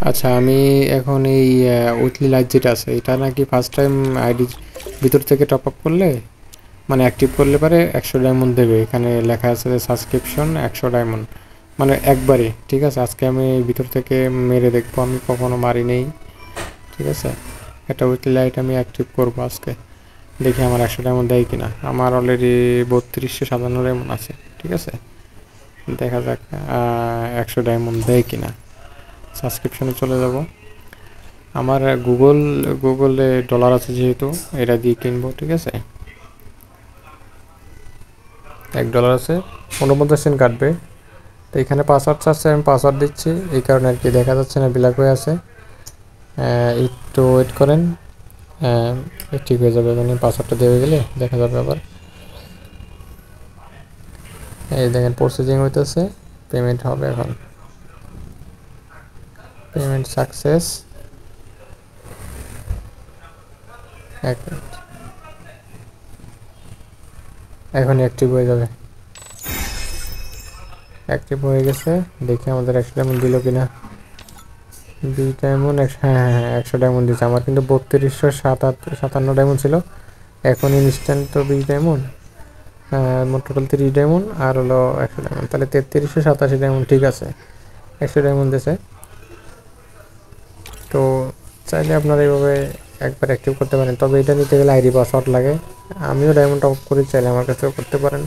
আচ্ছা, আমি এখন এই উইকলি লাইট যেটা আছে এটা নাকি ফার্স্ট টাইম আইডি ভিতর থেকে টপ আপ করলে মানে অ্যাক্টিভ করলে পারে 100 ডায়মন্ড দেবে। এখানে লেখা আছে যে সাবস্ক্রিপশন 100 ডায়মন্ড, মানে একবারে। ঠিক আছে, আজকে আমি ভিতর থেকে মেরে দেখবো, আমি কখনো মারি নেই। ঠিক আছে, একটা উইকলি লাইট আমি অ্যাক্টিভ করবো আজকে, দেখি আমার 100 ডায়মন্ড দেয় কিনা। আমার অলরেডি 3257 ডায়মন্ড আছে। ঠিক আছে, দেখা যাক 100 ডায়মন্ড দেয় কিনা। সাবস্ক্রিপশনে চলে যাব। আমার গুগলে ডলার আছে যেহেতু, এটা দিয়ে কিনবো। ঠিক আছে, $1 আছে, 49 সেন্ট কাটবে। তো এখানে পাসওয়ার্ড চাচ্ছে, আমি পাসওয়ার্ড দিচ্ছি, এই কারণে আর কি দেখা যাচ্ছে না, ব্ল্যাক হয়ে আছে। একটু ওয়েট করেন, ঠিক হয়ে যাবে। এখানে পাসওয়ার্ডটা দেওয়া গেলে দেখা যাবে আবার। এই দেখেন প্রসেসিং হইতেছে, পেমেন্ট হবে এখন। Payment success. এক মিনিট, এখন অ্যাক্টিভ হয়ে যাবে। অ্যাক্টিভ হয়ে গেছে, দেখি আমাদের 100 ডায়মন্ড দিল কিনা। 20 ডায়মন্ড, হ্যাঁ হ্যাঁ হ্যাঁ, 100 ডায়মন্ড দিচ্ছে। আমার কিন্তু 3257 ডায়মন্ড ছিল, এখন ইনস্ট্যান্ট তো 20 ডায়মন্ড। মোট টোটাল 30 ডায়মন্ড, আর হলো 100 ডায়মন্ড, তাহলে 3387 ডায়মন্ড। ঠিক আছে, 100 ডায়মন্ড দিয়েছে। তো চাইলে আপনারা এইভাবে একবার অ্যাক্টিভ করতে পারেন, তবে এটা নিতে গেলে আইডি পাসওয়ার্ড লাগে। আমিও ডায়মন্ড টপ করে চাইলে আমার কাছেও করতে পারেন।